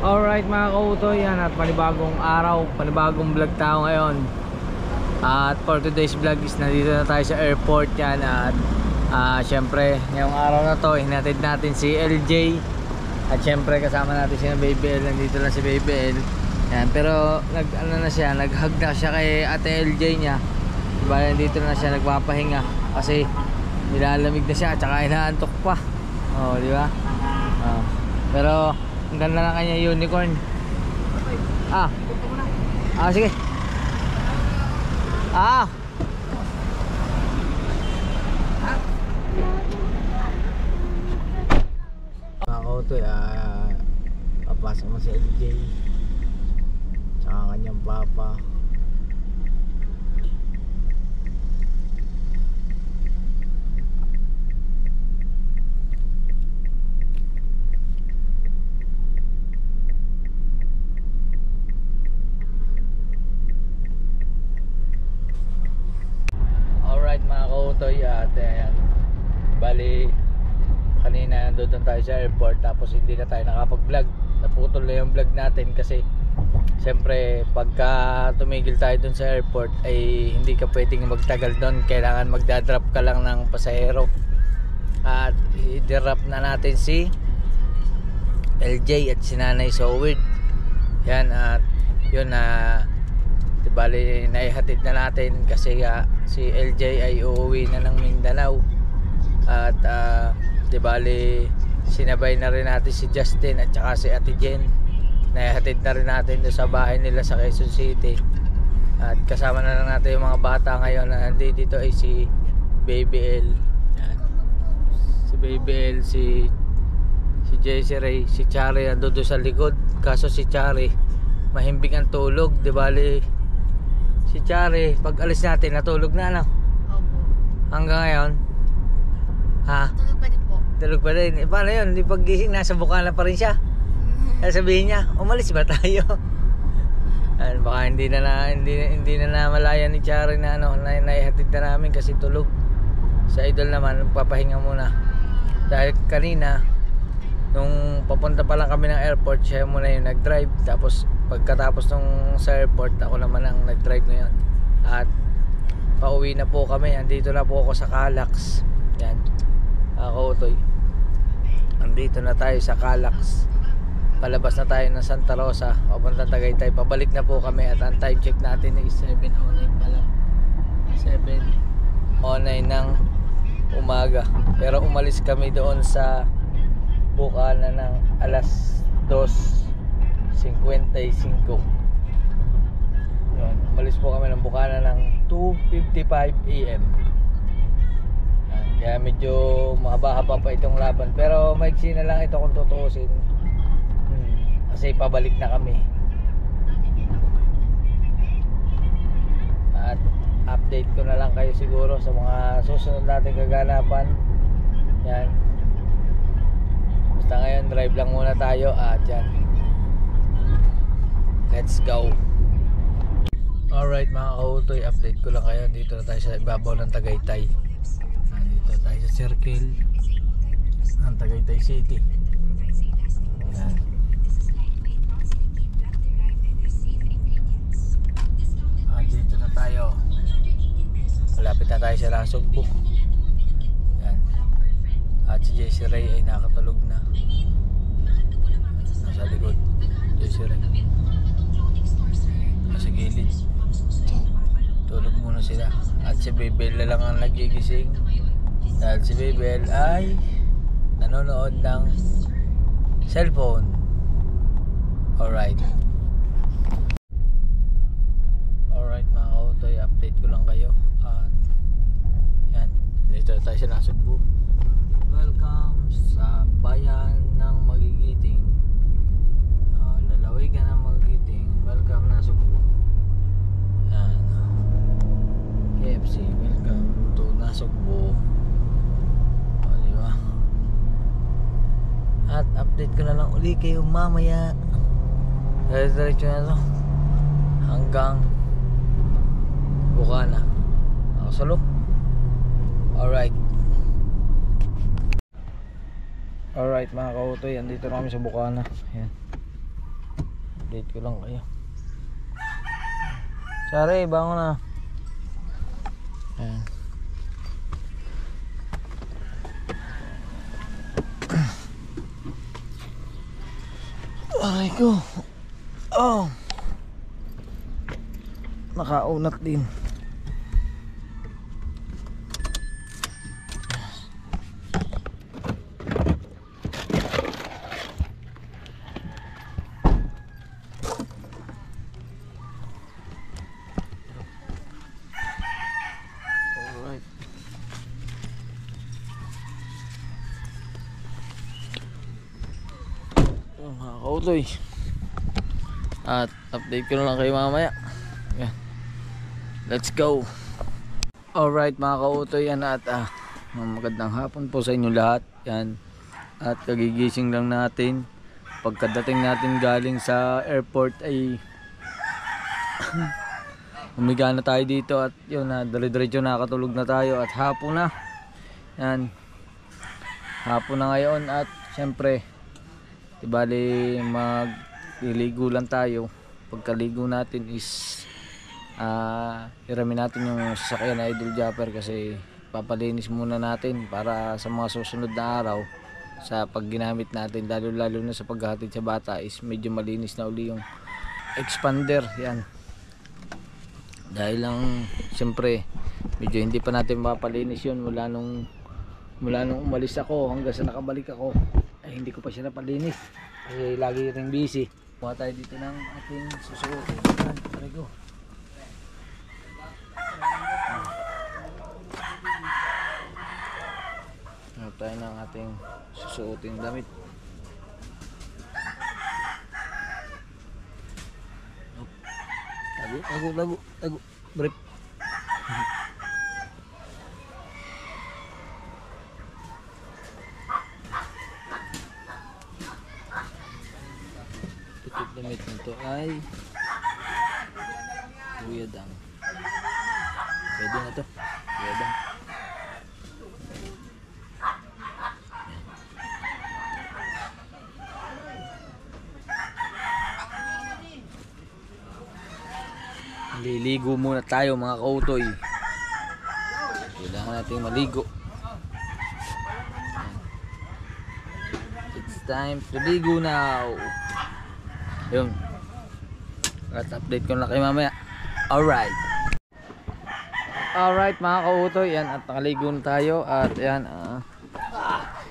Alright mga kautoy, yan at panibagong araw, panibagong vlog tayo ngayon. At for today's vlog is nandito na tayo sa airport yan. At syempre ngayong araw na to hinatid natin si LJ. At syempre kasama natin si Baby L. Nandito na si Baby L yan, pero nag-hug na siya kay ate LJ niya. Diba, nandito na siya nagpapahinga kasi nilalamig na siya at saka inaantok pa. Oh, di ba? Pero ang ganda na kanya unicorn. Sige. Ako to papasok mo si LJ tsaka kanyang papa. Mga kautoy, at ayan, bali kanina doon tayo sa airport tapos hindi na tayo nakapag vlog, naputol na yung vlog natin kasi syempre pagka tumigil tayo doon sa airport ay hindi ka pwedeng magtagal doon, kailangan magdadrop ka lang ng pasahero. At i-drop na natin si LJ at si Nanay Sowid yan, at yun bali naihatid na natin kasi si LJ ay uuwi na ng Mindanao. At bali sinabay na rin natin si Justin at saka si Ate Jen, naihatid na rin natin doon sa bahay nila sa Quezon City. At kasama na lang natin yung mga bata ngayon na nandito ay si Baby L yan. Si Baby L, si Jessie Ray, si Chari nandun sa likod, kaso si Chari mahimbing ang tulog. Bali si Chari, pag alis natin, natulog na, ano? Opo. Hanggang ngayon? Tulog pa din po. Tulog pa din. Paano yun? Di paggising, nasa bukana pa rin siya. Sabihin niya, umalis ba tayo? Baka hindi na namalaya ni Chari na naihatid na namin kasi tulog. Sa idol naman, papahinga muna. Dahil kanina, nung papunta pa lang kami ng airport, siya muna yung nag-drive. Tapos pagkatapos nung sa airport, ako naman ang nag-drive ngayon. At pauwi na po kami. Andito na po ako sa Calax. Yan. Ako Utoy. Andito na tayo sa Calax. Palabas na tayo ng Santa Rosa, papuntang Tagaytay. Pabalik na po kami at ang time check natin is 7:09 pa lang. 7:09 ng umaga. Pero umalis kami doon sa Bukana ng alas 2:55. Yun, umalis po kami ng Bukana ng 2:55 AM. Kaya medyo mahaba-haba pa itong laban, pero maiksi na lang ito kung tutuusin. Kasi pabalik na kami. At update ko na lang kayo siguro sa mga susunod nating kaganapan. Yan. Basta ngayon drive lang muna tayo at yan, let's go. Alright mga kautoy, update ko lang kayo. Dito na tayo sa ibabaw ng Tagaytay. Dito tayo sa circle ng Tagaytay City. Yan. Dito na tayo, malapit na tayo sa Nasugbu. Yan. At si Jessie Ray ay nakatulog na nasa likod. Jessie Ray nasa gilid, tulog muna sila. At si Baby L lang ang nagigising dahil si Baby L ay nanonood ng cellphone. Alright mga kautoy, update ko lang kayo. At yan, dito tayo sa Nasugbu. Welcome sa bayan ng Magigiting, lalawigan ng Magigiting. Welcome Nasugbu. Yan, KFC, welcome to Nasugbu. Diba? At update ko na lang uli kayo mamaya. Diretso na to hanggang Bukana. Ako solo. Alright. Alright mga kautoy, andito na kami sa Bukana. Ayan. update ko lang kayo. Sorry, bangon na. Ayan. Aray ko. Oh. Nakaunat din. Alright. Mga kautoy. At update ko na lang kayo mamaya. Yan. Let's go. Alright mga kautoy, yan at magandang hapon po sa inyo lahat. Yan. At kagigising lang natin. Pagkadating natin galing sa airport ay humiga na tayo dito at yun na dire-diretso nakatulog na tayo at hapon na. Yan. Hapon na ngayon at syempre bali magliligo lang tayo. Pagkaligo natin is iramin natin yung sasakyan na Idol Japper kasi papalinis muna natin para sa mga susunod na araw sa pag ginamit natin, lalo na sa paghahatid sa bata is medyo malinis na uli yung expander. Yan, dahil lang siyempre medyo hindi pa natin mapalinis yun mula nung umalis ako hanggang sa nakabalik ako ay hindi ko pa siya napalinis kasi lagi ring busy. Kuha tayo dito ng ating susuotin. Tara go. Kuha tayo ng ating susuotin damit. Tago brief. Damit nito ay Kuyadang. Pwede na to. Kuyadang. Liligo muna tayo mga kautoy. Kailangan natin maligo. It's time to ligo now. Yun. At update ko na kayo mamaya. Alright. Alright mga kautoy. Yan, at nakaligo na tayo. At yan,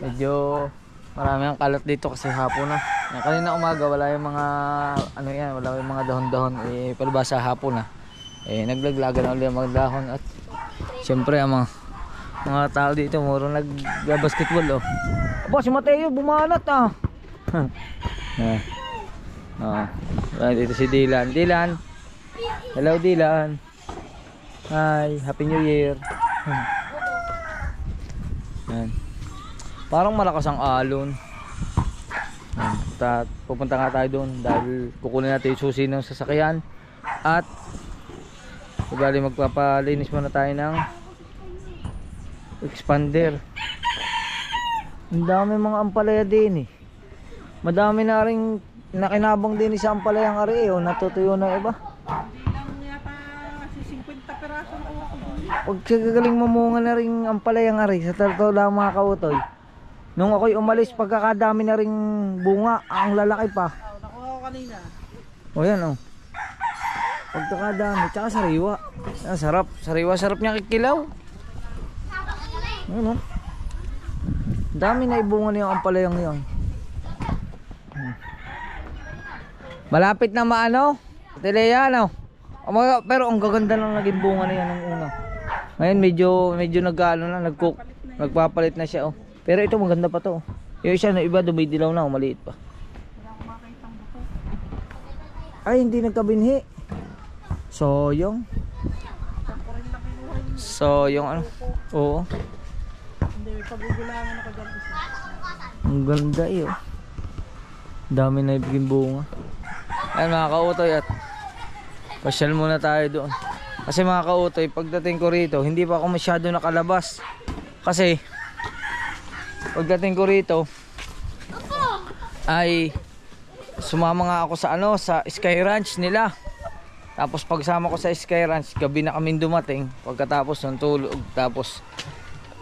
medyo marami ang kalat dito kasi hapon na. Yan, kanina umaga wala yung mga wala yung mga dahon-dahon. Palabasa hapon na. Naglaglagan na ulit yung mga dahon. At syempre ang mga tao dito muro nag-basketball. Aba, si Mateo bumanat dito si Dylan. Dylan. Hello Dylan. Hi, Happy New Year. Yan. Parang malakas ang alon. Pupunta nga tayo doon dahil kukunin natin yung susi ng sasakyan. At bali magpapalinis muna tayo ng expander. Ang dami mga ampalaya din Madami na rin nakinabang din sa ampalayang ari natutuyo na iba. Hindi lang yata si 50 peraso ang kuha ko doon. Pag kagaling mamunga na rin ampalayang ari sa totoo lang mga kautoy. Nung ako'y umalis pagkakadami na ring bunga, ang lalaki pa. Nakuha ko kanina. O yan pagkakadami, tsaka sariwa. Sarap, sarap niya kikilaw. Ano? Dami na ibunga niya ang ampalayang yun. Malapit na Telea pero ang gaganda lang naging bunga na yan ng una. Ngayon medyo nagpapalit na siya Pero ito maganda pa to. Yung isa na iba dumidilaw na maliit pa. Ay hindi nagkabinhi. Soyong Oo. Hindi, may pagugulangan ako dyan isa. Ang ganda Dami na ibigin bunga. Ayan mga kautoy at pasyal muna tayo doon. Kasi mga kautoy, pagdating ko rito hindi pa ako masyado nakalabas. Kasi pagdating ko rito ay sumama nga ako sa ano, sa Sky Ranch nila. Tapos pagsama ko sa Sky Ranch, gabi na kaming dumating. Pagkatapos ng tulog, tapos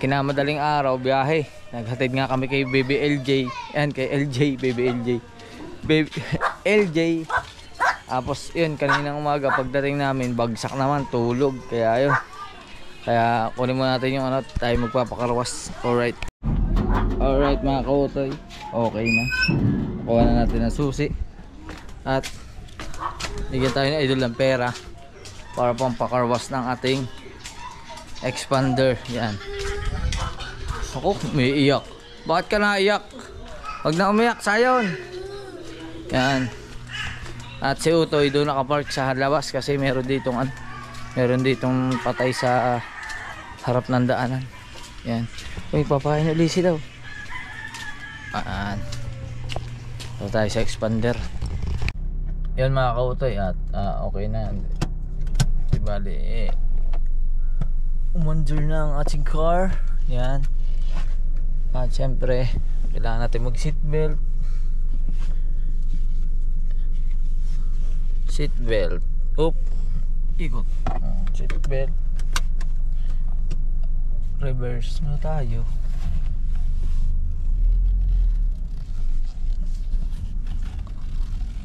kinamadaling araw, biyahe. Naghatid nga kami kay Baby LJ. Yan, kay LJ, Baby LJ. Baby LJ. Tapos yun, kaninang umaga pagdating namin, bagsak naman, tulog. Kaya yun. Kaya kunin mo natin yung ano, tayo magpapakarwas. Alright. Alright mga kautoy. Okay na. Kuha na natin ang susi. At bigyan tayo ng idol ng pera para pang pakarwas ng ating expander. Yan. Ako, may iyak. Bakit ka naiyak? Huwag na umiyak, sayon. Yan. At si Utoy doon nakapark sa labas kasi meron ditong patay sa harap ng daanan. Yan. Uy, papahin ulit si daw. So tayo sa expander. Yan mga kautoy at okay na. Di bali umandar na ang ating car. Yan. At syempre kailangan natin mag seatbelt. Seatbelt. Oop. Ikot. Seatbelt. Reverse na tayo.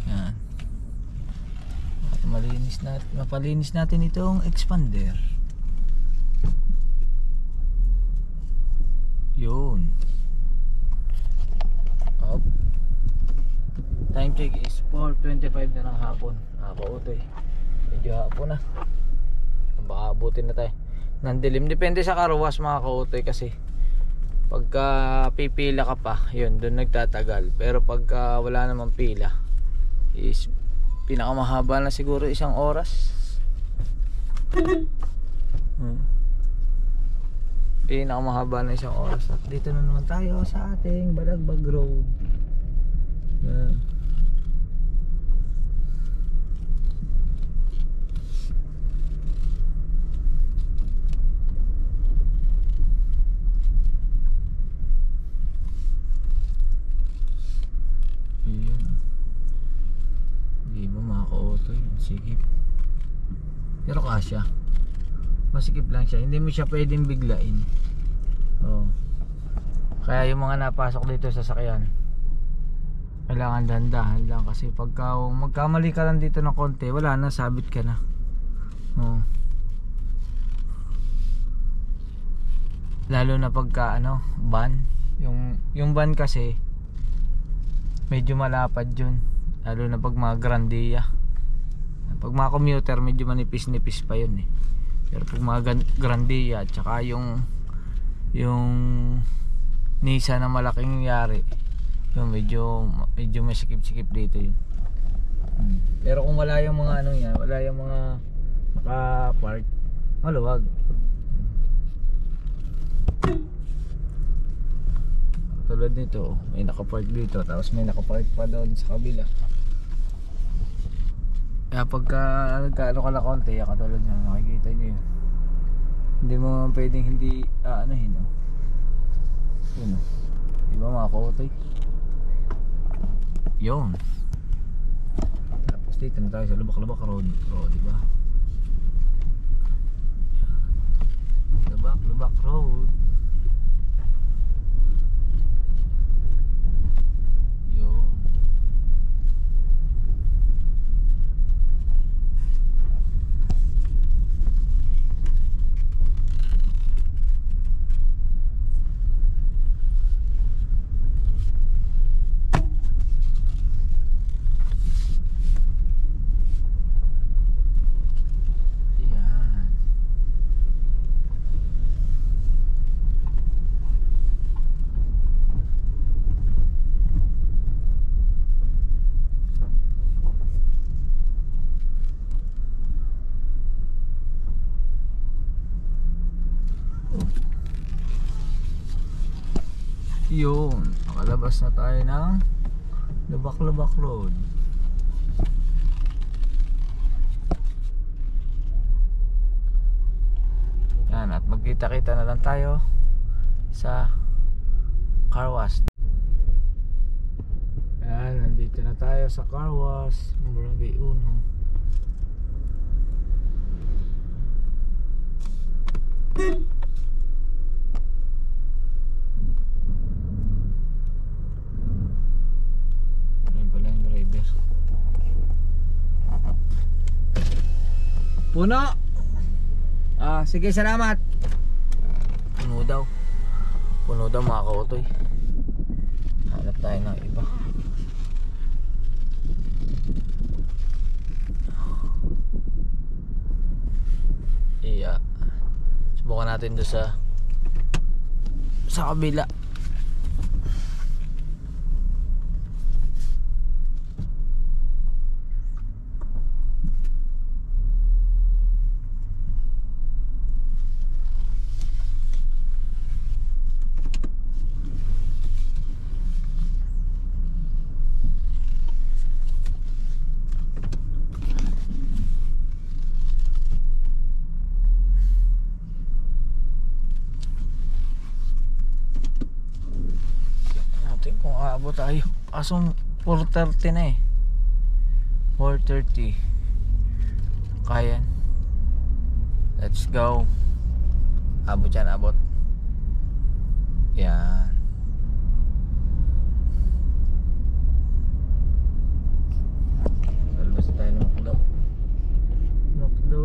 Yan. Mapalinis natin itong expander. Yun. Up. Time check is 4:25 na ng hapon. Nakakautoy. Medyo hapon na. Baka abutin na tayo. Nandilim. Depende sa karwas mga kautoy kasi pagka pipila ka pa, yun, doon nagtatagal. Pero pagka wala namang pila, is pinakamahaba na siguro 1 oras. Pinakamahaba na 1 oras. At dito na naman tayo sa ating Balagbag Road. Yan. Hindi ba makaka-auto yun? Sikip. Pero kasya. Masikip lang siya. Hindi mo siya pwedeng biglain. Oh. Kaya yung mga napasok dito sa sakyan, kailangan dahan-dahan lang kasi pagka magkamali ka lang dito ng konti, wala na, sabit ka na. Oh. Lalo na pagka van. Yung van kasi medyo malapad yun. Lalo na pag mga grandiya. Pag mga commuter medyo manipis-nipis pa yun eh. Pero pag mga grandiya at saka yung Nissan na malaking yari, yun, medyo masikip-sikip dito yun. Pero kung wala yung mga wala yung mga naka-park, maluwag. Tulad nito, may naka-park dito, tapos may naka-park pa doon sa kabila. Kaya pagka nagkaano ka na konti, katulad nyo, nakikita nyo yun. Hindi mo pwedeng hindi aanahin, oh. Yun, oh. Diba mga kautoy? Yun. Tapos dito na tayo sa Lubak-Lubak Road. Oh, diba? Lubak-Lubak Road. Yun. Yun, nakalabas na tayo ng Lubak-Lubak Road. Yan, at magkita-kita na lang tayo sa car wash. Yan, nandito Dito na tayo sa car wash, Barangay Uno. Ayun pala yung driver. Puno! Sige, salamat. Puno daw. Puno daw mga kautoy. Hanap tayo ng iba. Iya. Subukan natin doon sa kabila. Kung aabot tayo. Asong 4:30 na eh. 4:30. Kaya. Let's go. Abot yan, abot. Yan. Lalabas tayo ng McDo. McDo.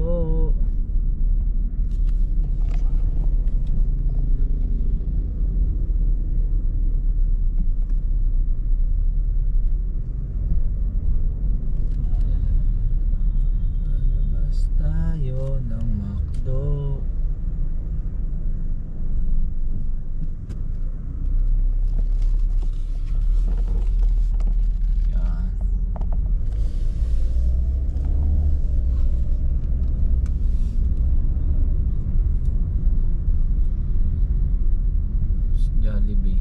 Tayo ng McDo. Yan. Jollibee.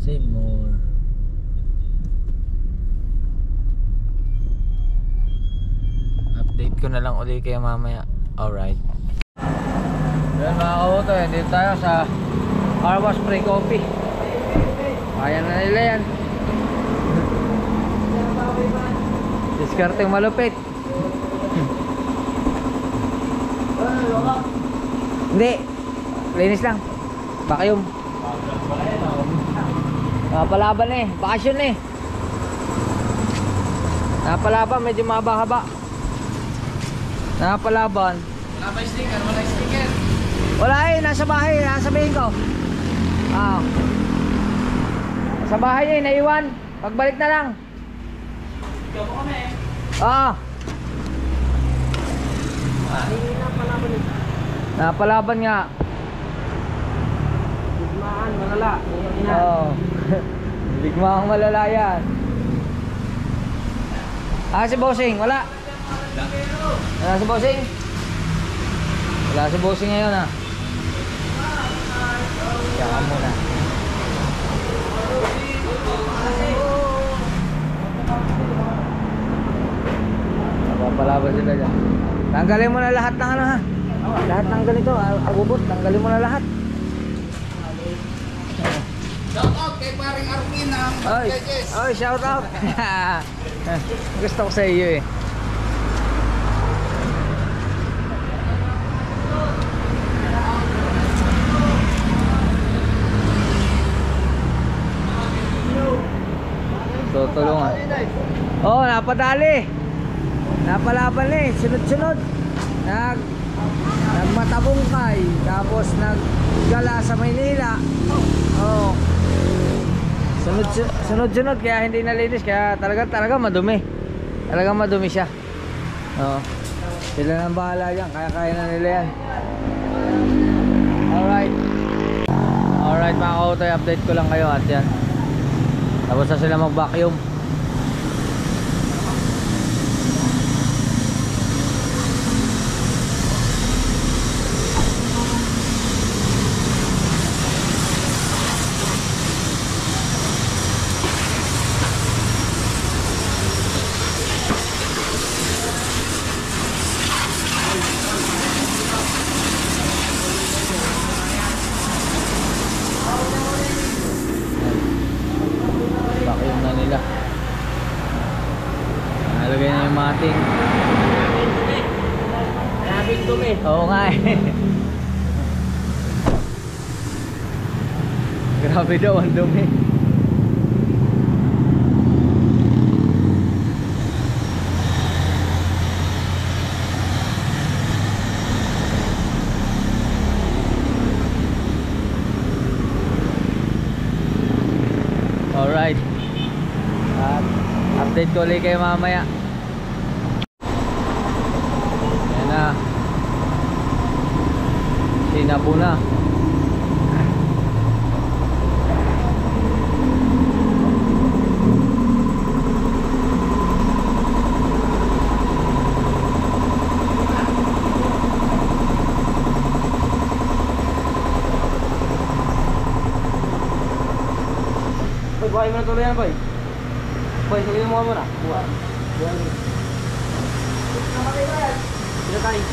Save more. Update ko na lang ulit kayo mamaya. Alright. Yan mga kauto, dito tayo sa Car Wash Pre Coffee. Kaya na nila yan. Diskarte malupit. Hindi, linis lang. Vacuum. Napalaban eh, bakasyon eh. Napalaban, medyo mahaba-haba. Napalaban. Wala ba sticker? Wala sticker. Wala eh, nasa bahay, nasabihin ko. Sa bahay eh, naiwan. Pagbalik na lang. Ikaw mo kami. Napalaban nga. Digmaan, malala. Bigmaang malala yan. Si Bossing, wala. Wala si Bossing. Wala si Bossing ngayon Kaya mo na. Napapalaban sila dyan. Tanggalin mo na lahat ng lahat ng ganito, agubot, tanggalin mo na lahat. Shout out kay paring Arvin ng Bagges. Oy, shout out. Gusto ko sa iyo eh. Tutulungan. Napadali. Napalaban eh, sunod-sunod. nagmatabungkay, tapos naggala sa Maynila. Oh. Sunod-sunod kaya hindi nalinis, kaya talaga madumi. Talagang madumi siya. Oh. Sila nang bahala diyan, kaya na nila yan. Alright mga kautoy, update ko lang kayo at yan. Tapos na sila mag-vacuum. Vacuum na nila. Nalagay na yung mating. Grabing dumi. Oo nga eh. Grabe daw ang dumi. Alright. At update ko ulit kayo mamaya. Yan na. Sinabo na. Buhay mo na tuloy yan, boy. Boy, sige mo muna. Buhay. Buhay mo. Sino tayo?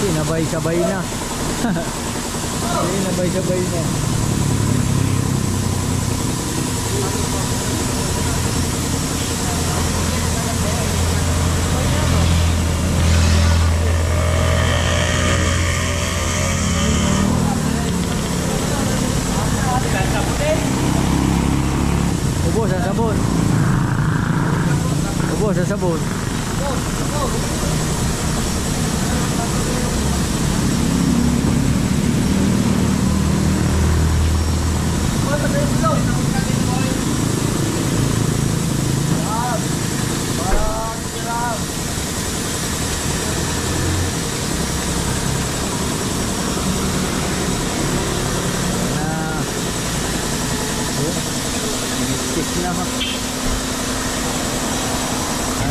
Sinabay-sabay na. Sinabay-sabay na. Ubos ang sabon. Ubos ang sabon.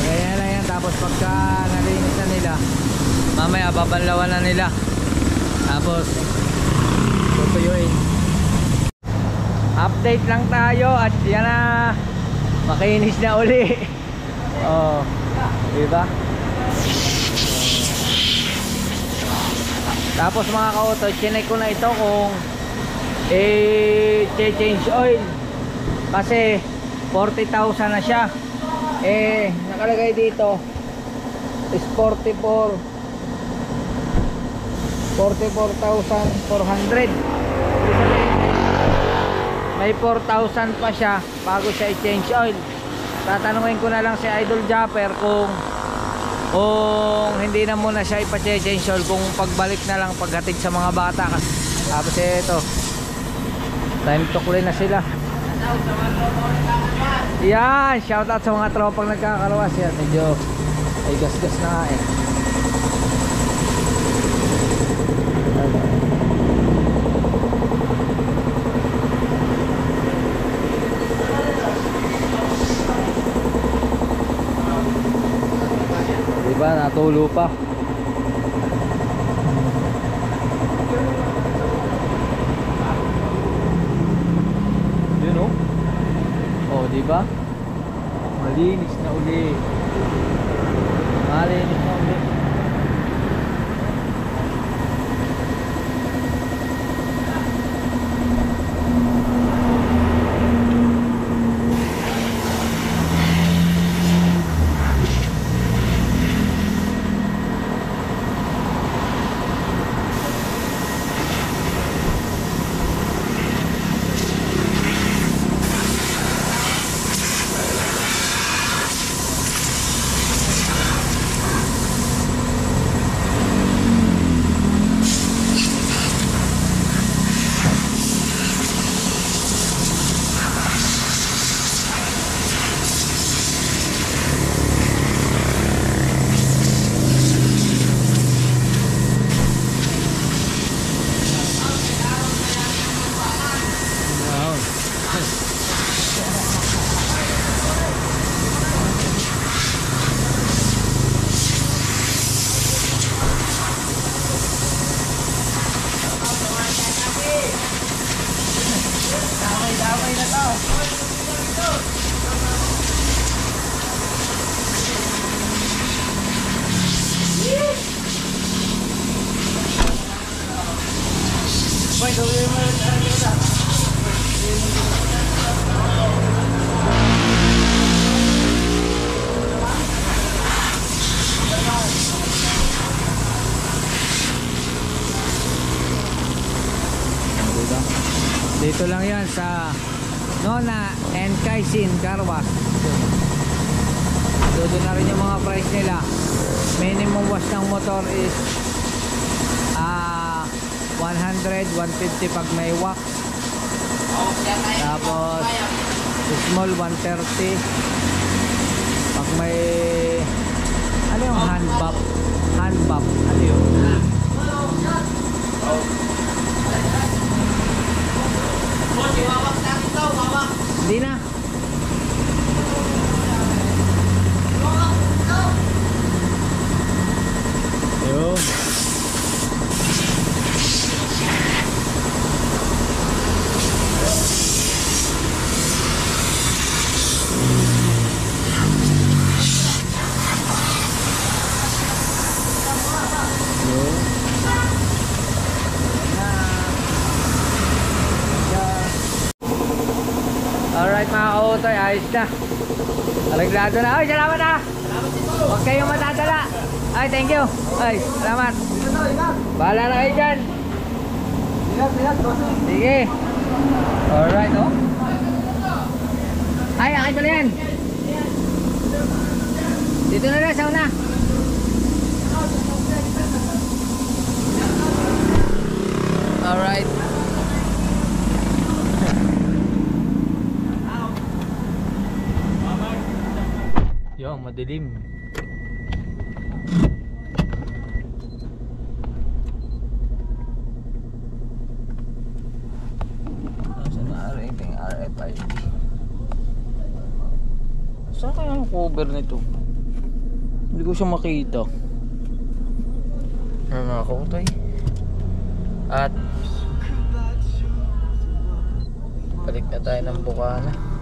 Ganyan lang yan, tapos pagka nalinis na nila, mamaya babanlawan na nila, tapos tutuyuin. Update lang tayo at yan na, makinis na uli. Oh, diba? Tapos mga kauto, chinek ko na ito kung change oil kasi 40,000 na siya. Nakalagay dito is 44,400. May 4,000 pa siya bago siya i-change oil. Tatanungin ko na lang si Idol Japper kung hindi na muna siya ipa-change oil, kung pagbalik na lang paghatid sa mga bata. Tapos ito, time to clean na sila. Yan, shoutout sa mga tropang nagkakalawas. Yan, medyo ay gas-gas na nga eh. Diba, natulo pa. Yun o. Oh, diba? Malinis na uli. Malinis na uli. sa Nona and Kaisin Car Wash. Doon na rin yung mga price nila. Minimum wash ng motor is 100, 150 pag may wax. Tapos small 130 pag may ano yung hand bump, ano yun? Hindi na. Yun. Alright mga ka-utoy, ayos na. Araglado na. Ay, salamat ha. Huwag kayong matadala. Ay, thank you. Ay, salamat. Bahala na kayo dyan. Sige. Alright, oh. Ay, akin pala yan. Dito na lang, sa una. Alright. Yo, madilim. Saan na rating RFID? Saan kaya ang cover nito? Hindi ko siya makita. Ano mga kautoy? At balik na tayo ng Bukana.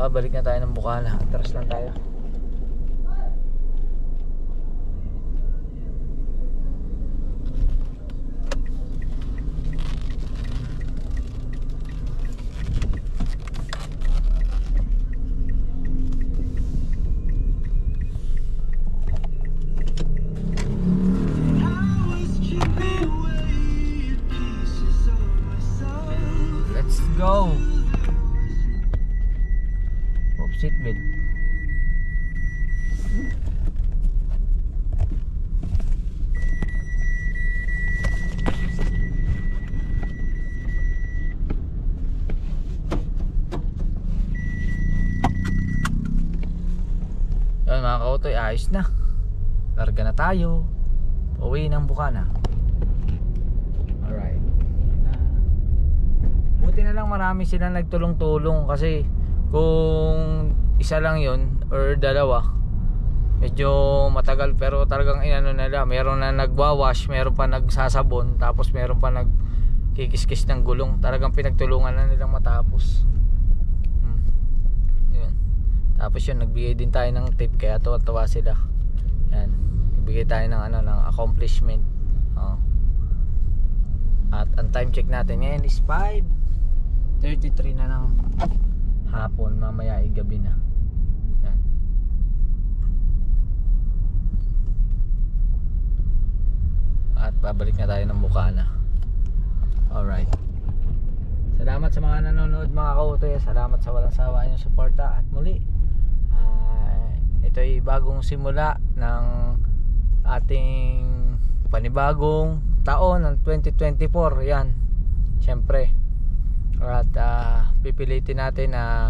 Balik na tayo ng Bukana. Atras lang tayo. Let's go. Seatbelt. Yan mga kautoy, ayos na. Larga na tayo. Pauwi ng Bukana. Alright. Buti na lang marami silang nagtulong-tulong kasi kung isa lang yun or dalawa medyo matagal, pero talagang inano nila, meron na nagwawash, meron pa nagsasabon, tapos meron pa nagkikiskis ng gulong. Talagang pinagtulungan na nilang matapos. Yun. Tapos yun, nagbigay din tayo ng tip, kaya tuwa sila. Yan, nagbigay tayo ng ano, ng accomplishment. At ang time check natin ngayon is 5:33 na ng hapon, mamaya ay gabi na. Yan. At babalik na tayo ng Bukana. Alright. Salamat sa mga nanonood mga kautoy. Salamat sa walang sawa niyong suporta. At muli, ito ay bagong simula ng ating panibagong taon ng 2024. Yan, syempre. At pipilitin natin na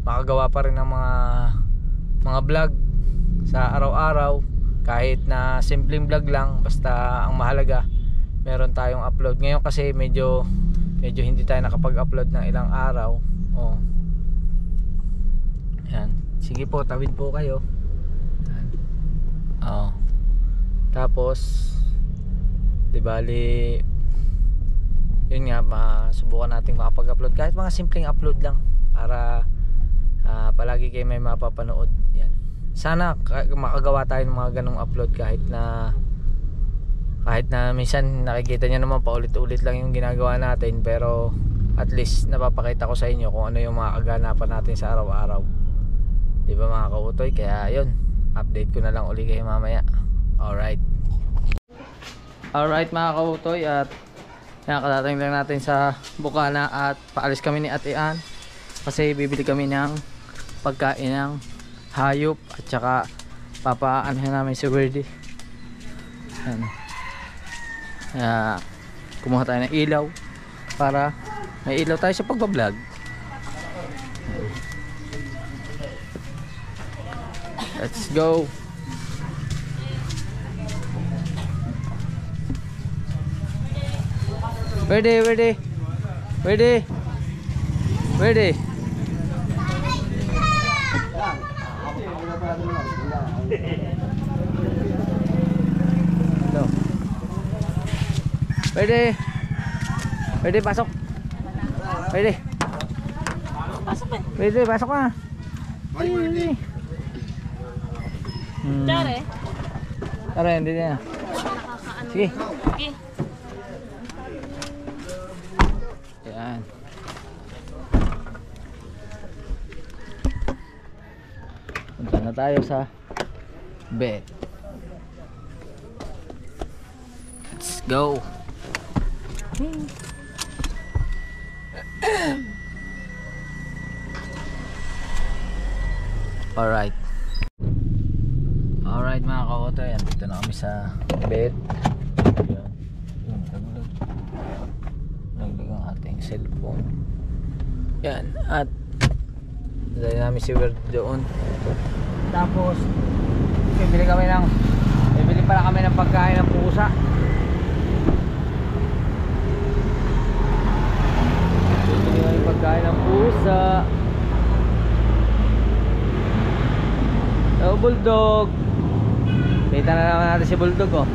makagawa pa rin ng mga vlog sa araw-araw, kahit na simpleng vlog lang, basta ang mahalaga meron tayong upload. Ngayon kasi medyo hindi tayo nakapag-upload ng ilang araw. Yan. Sige po, tawid po kayo. Tapos di bali yun nga, masubukan natin makapag-upload kahit mga simpleng upload lang para palagi kayo may mapapanood. Yan. Sana makagawa tayo ng mga ganong upload kahit na minsan nakikita nyo naman paulit-ulit lang yung ginagawa natin, pero at least napapakita ko sa inyo kung ano yung mga kaganapan natin sa araw-araw, di ba mga kautoy? Kaya yun, update ko na lang uli kayo mamaya. Alright mga kautoy, at Yan, kadating lang natin sa Bukana at paalis kami ni Ate Ann kasi bibili kami ng pagkain ng hayop at saka papaanahin namin si Verdi. Yan. Kumuha tayo ng ilaw para may ilaw tayo sa pagbablog. Let's go. Ready. Hello. Ready, pasok. Ready. Pasok na. Ready. Tara, hindi na. Sige. Yan. Punta na tayo sa bed. Let's go. Alright. Alright mga kaotoy, dito na kami sa bed. Naglag ang ating cellphone. Yan. At dali namin si Word doon. Tapos bibili pala kami ng pagkain ng pusa. Bibili kami ng pagkain ng pusa. Oh, Bulldog. Kita na naman natin si Bulldog, oh.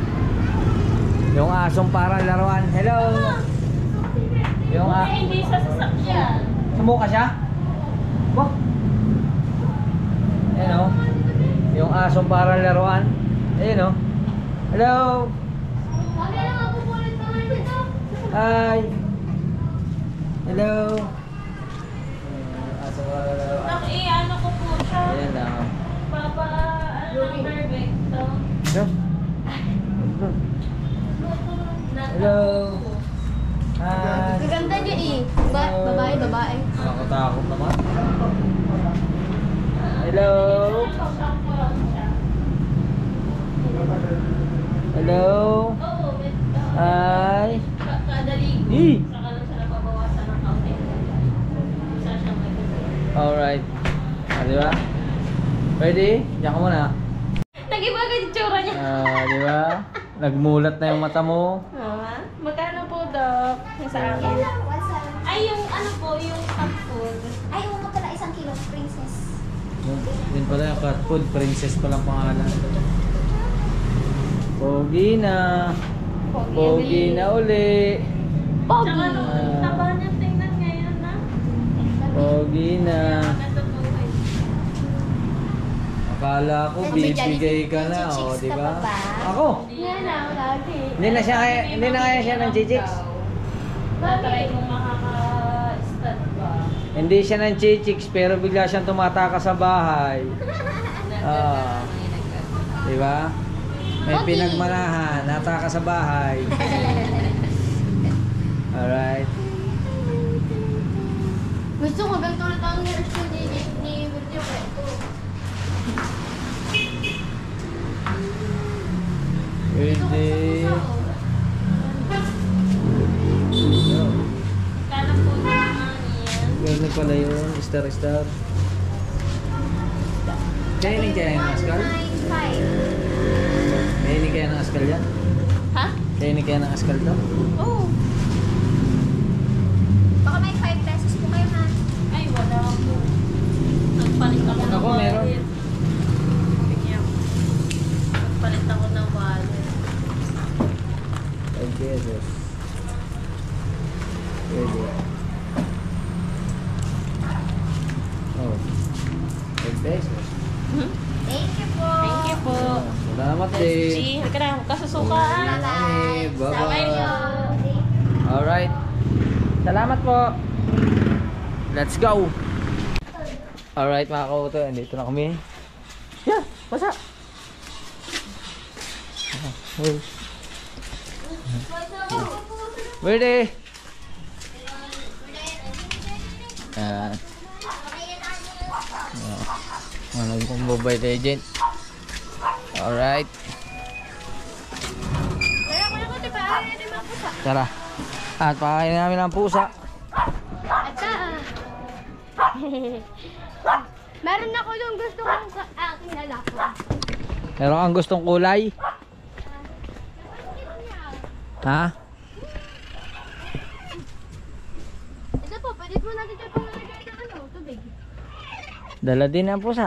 Yung asong parang laruan. Hello. Yung Hindi sa sasakyan. sumuka siya? Wah. Ayan, oh. Yung asong parang laruan. Ayan, oh. Hello. Hi. Hello. Asong parang laruan. Ano ko po siya. Ayan na, oh. Papa, ng perfecto. Hello. Hi. Gaganda niya eh. Babae. Nakakatakot naman. Hello. Hello. Hi. Kada ligo. Saka lang siya napabawasan ng kaunti. Isa siyang may gusto. Alright. Diba? Ready? Diyan ka muna. Nag-iba agad yung tsura niya. Diba? Nagmulat na yung mata mo. Mama, magkano po, Dok? Yung sa akin? Ay, yung ano po, yung cat food. Ay, oo nga pala, 1 kilo, princess. Yun pala yung cat food. Princess palang pangalan. Pogi na. Pogi na uli. Pogi! Tsaka nung taba niya tingnan ngayon na. Pogi na. Maganda po eh. Akala ko bibigay ka na, oh, di ba? Ako. Yan na, lagi. Hindi na kaya siya ng chichicks. Tatry kung makaka-stud ba. Hindi siya ng chichicks pero bigla siyang tumataka sa bahay. Ah. Di ba? May pinagmanahan, nataka sa bahay. Alright. Gusto ko, ganito ulit ang reaction ni Virgil. Pwede. Kala po naman yan. Ganun pala yun. Star. Kainin kaya yung askal? 9.5. Kainin kaya ng askal yan? Ha? Kainin kaya ng askal to? Oo. Baka may 5 pesos po kayo, ha? Ay, wala po. Nagpalit ako ng Ako, meron. wallet. Bigyan ko. Nagpalit ako ng wallet. 5 pesos. Pwede. Oh. 5 pesos. Thank you po. Thank you po. Salamat G, din. halika na. Kasusukaan. Bye-bye. Bye-bye. Alright. Salamat po. Let's go. Alright mga kauto, andito na kami. Yeah, basa. Ready? Ayan. Ano yung Mobile Legend? Alright. Tara. At pakainin namin ang pusa. Meron ako yung gusto kong aking lalaki. Meron kang gustong kulay? Ha? Ito po, pwede po natin ito panglalagay ng ano, tubig. Dala din ang pusa.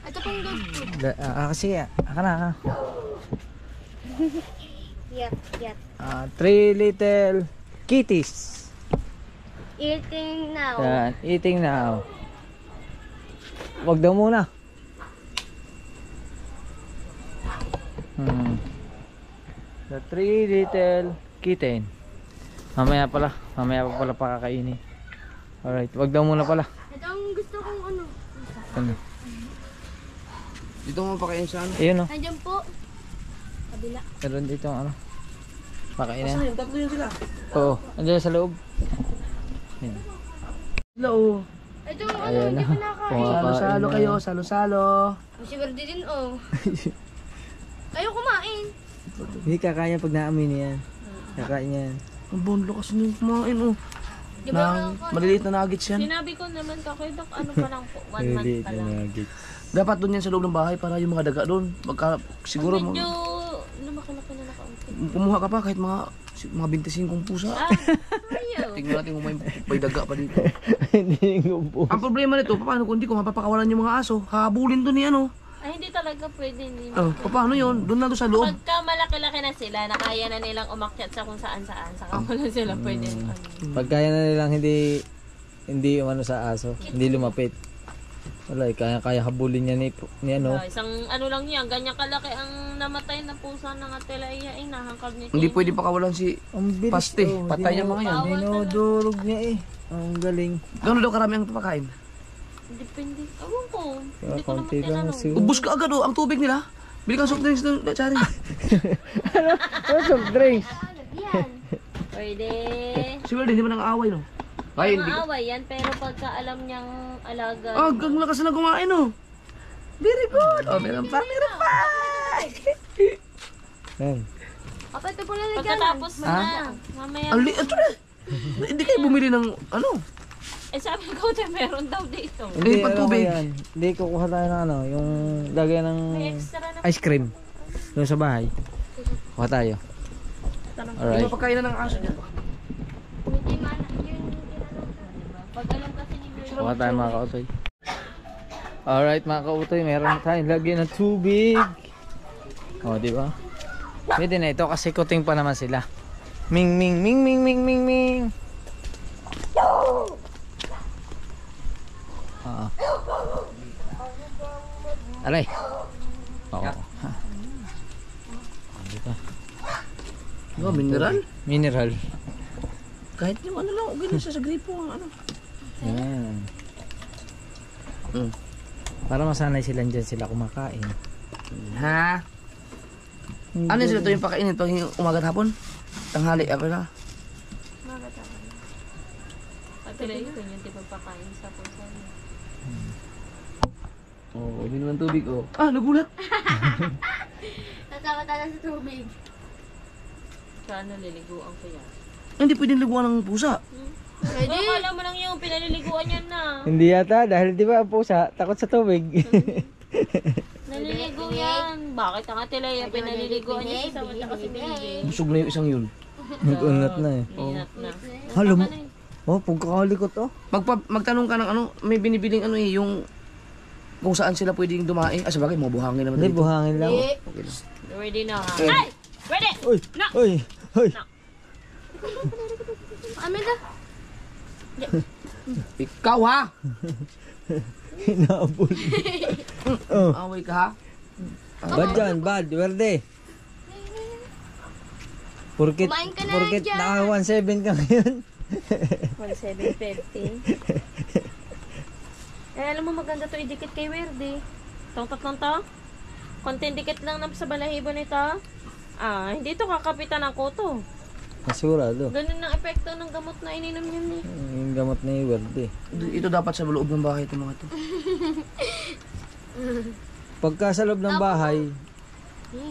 Ito pong dog food. Sige, aka na. Yep. 3 little kitties. Eating now. Yan, eating now. Wag daw muna. The 3 little kitten. Mamaya pa pala pakakainin. Alright, wag daw muna pala. Ito ang gusto kong ano. Ano? Dito mo pakain sa ano? Ayun o. Nandiyan po. Kabila. Meron dito ang ano. Pakainan. Ayun, tatlo yun sila. Oo, andyan sa loob. Yan. Sila oh. Ito ang ano, Ayan hindi na. ko nakain. Salo-salo kayo, salo-salo. Si Verde din oh. Ayaw kumain. Hindi kakain pag naamin yan. Kakain yan. Ang bonlo kasi nung kumain oh. Di ba Maliliit na nuggets yan. Sinabi ko naman kakoy, Dok, ano pa lang po, 1 month pa lang. Dapat doon yan sa loob ng bahay para yung mga daga doon. Pagka siguro Medyo lumaki-laki na nakaunti. kumuha ka pa kahit mga 25 pusa. Ayaw. Tingnan natin kung may daga pa dito. Hindi ko po. Ang problema nito, paano kung hindi ko mapapakawalan yung mga aso? Habulin to ni ano. Ay, hindi talaga pwede. Hindi. Paano yun? Doon na doon sa loob. Pagka malaki-laki na sila, nakaya na nilang umakyat sa kung saan-saan. Saka mo lang sila pwede. Pag kaya na nilang hindi umano sa aso, hindi lumapit. Wala, kaya habulin niya ni ano. Isang ano lang yan, ganyan kalaki ang namatay na pusa ng Atelaya. Ay, nahangkab niya. Hindi pwede pakawalan si Ang bilis. Paste. Patay ang mga yan. Dinudurog niya eh. Ang galing. Gano'n daw karami ang papakain? Depende. Ewan ko. Kaya Hindi ko naman konti lang tinanong. siguro. Ubus ka agad oh, ang tubig nila. Bili kang soft drinks doon, Chari. Ano soft drinks? yan. Pwede. Siguro hindi man nang-aaway no. Ay, hindi. Maaway yan, pero pagka alam niyang alaga. Ah, ang lakas na kumain oh. Very good. Oh, meron pa. Yan. Apa ito po lalagyan. Pagkatapos na, mamaya. Ang liit ito eh. Hindi kayo bumili ng ano? Eh sabi ko, meron daw dito. Hindi, pag ano tubig. yan. Hindi, kukuha tayo ng ano, yung lagay ng May extra na. ice cream. Doon sa bahay. Kuha tayo. Hindi Alright. mapakainan ng aso niya. Hindi man yun. Pag alam kasi ni Mary. Kuha tayo mga kautoy. Alright mga kautoy, meron tayong lagyan ng tubig. O, di ba? Pwede na ito kasi kuting pa naman sila. Ming ming ming ming ming ming ming. Oo. Aray. Oo. Di ba? Oh, mineral. Mineral. Kahit yung ano lang, okay na siya sa gripo ang ano. Yan. Mm. Para masanay sila dyan sila kumakain. Ha? Ano sila to yung pakainin pag umaga at hapon? Tanghali, ako na. At sila ito yung tipagpakain sa pusa niya. Oh, hindi naman tubig oh. Ah, nagulat. Tatawa-tawa sa tubig. Sana liliguan ko yan. Hindi pwedeng liguan ng pusa. Pwede. Akala mo lang yung pinaliliguan yan na. Hindi yata dahil di ba ang pusa takot sa tubig. Naliligo yan. Bakit ang Atelaya pinaliliguan niya sa sama tsaka si Billy? Busog na yung isang yun. Nag-unat na eh. Minat na. Halo mo. Oh, pagkakalikot oh. Magtanong ka ng ano, may binibiling ano eh, yung kung saan sila pwedeng dumaing. Ah, sabagay, mga buhangin naman Hindi, dito. buhangin lang. Okay lang. Ready na ha? Ay! Ready! Uy! Uy! Uy! Amanda. Ikaw ha! Hinabol. Oh. Away ka ha? Bad dyan, bad. Werde. Porkit Kumain ka na dyan. naka 1.7 ka ngayon. 1750. Eh, alam mo maganda to idikit kay Werde. Tong tatlong to? Konting dikit lang na sa balahibo nito. Hindi to kakapitan ng kuto. Sigurado. Ganun ang epekto ng gamot na ininom niya ni. Yung gamot ni Werde. Ito dapat sa loob ng bahay itong mga to. Pagka sa loob ng bahay,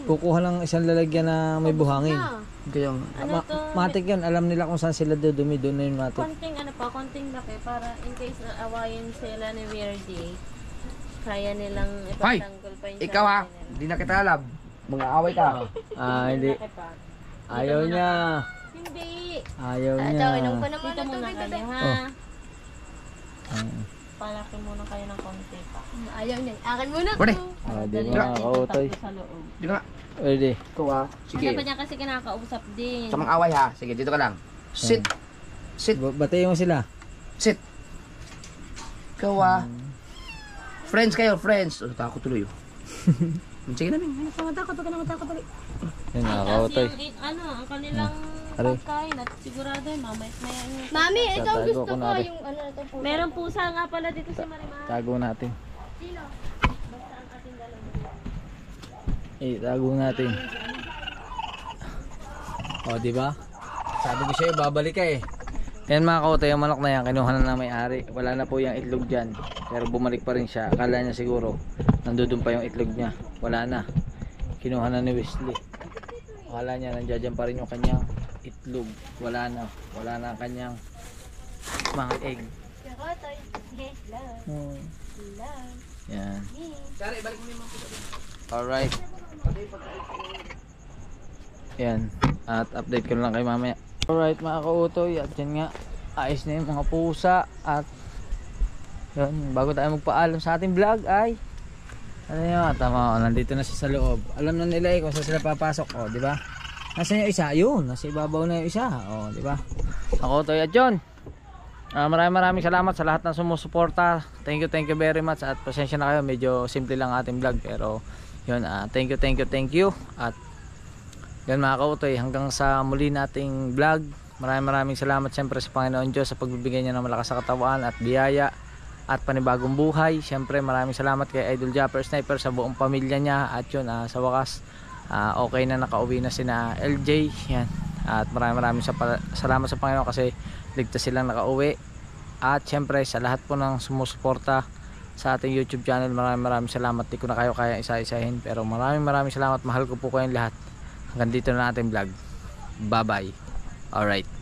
kukuha lang isang lalagyan na may buhangin. Kaya Ano to? Matik yun, alam nila kung saan sila dudumi, doon na yun matik. Konting laki para in case na awayin sila ni Weirdy. Kaya nilang Hoy! ipagtanggol pa yung Ikaw ha, sarili nila. hindi na kita alam. Mga away ka. Hindi. Laki pa. Ayaw niya. Hindi. Ayaw Ito, niya. inom ko naman Dito ng muna tubig, kayo, bebe. ha? Palaki muna kayo ng konti pa. Ayaw niya. Akin muna Pwede. to. Di Dali ba natin kautoy? tatakbo sa loob. Di nga. Pwede. Ikaw ha. Sige. Ano ba niya kasi kinakausap din? Sa mga away ha. Sige, dito ka lang. Sit. Sit. Batayin mo sila. Sit. Ikaw ha. Friends kayo, friends. Oh, takot tuloy oh. Sige na, Ming. Takot ka naman, takot ulit. Yun nga, Kasi kautoy. ang kanilang Aray. pagkain at sigurado mamaya yung... Mami, ito ang Tatago gusto ko ko. na rin. Yung ano na to po. Meron pusa nga pala dito si Marimar. Tago natin. Sino? Basta ang ating dalawa. Tago natin. O, di ba? Sabi ko sa'yo, babalik ka eh. Yan mga kautoy, yung manok na yan, kinuha na ng may-ari. Wala na po yung itlog dyan. Pero bumalik pa rin siya. Akala niya siguro, nandun pa yung itlog niya. Wala na. Kinuha na ni Wesley. Akala niya, nandiyan pa rin yung kanyang itlog. Wala na. Wala na ang kanyang mga egg. Kakotoy. Yes, love. Love. Yan. Sari, balik mo yung mga Alright. Yan. At update ko lang kay mamaya. Alright mga kautoy. At yan nga. Ayos na yung mga pusa. At yun. Bago tayo magpaalam sa ating vlog ay ano yun? Tama. Nandito na siya sa loob. Alam na nila kung saan sila papasok. O diba? Nasaan yung isa? Yun. Nasa ibabaw na yung isa. O diba? Mga kautoy. At yun. Maraming salamat sa lahat ng sumusuporta. Thank you very much. At pasensya na kayo. Medyo simple lang ating vlog. Pero yun. Thank you. At yan mga kautoy, hanggang sa muli nating vlog. Maraming salamat siyempre sa Panginoon Diyos sa pagbibigay niya ng malakas na katawan at biyaya at panibagong buhay. Siyempre maraming salamat kay Idol Japper Sniper sa buong pamilya niya. At yun, sa wakas okay na, nakauwi na sina LJ. Yan. At maraming salamat sa Panginoon kasi ligtas silang nakauwi. At siyempre sa lahat po ng sumusuporta sa ating YouTube channel, maraming salamat. Di ko na kayo kaya isa-isahin, pero maraming salamat. Mahal ko po kayong lahat. Hanggang dito na ating vlog. Bye bye. Alright.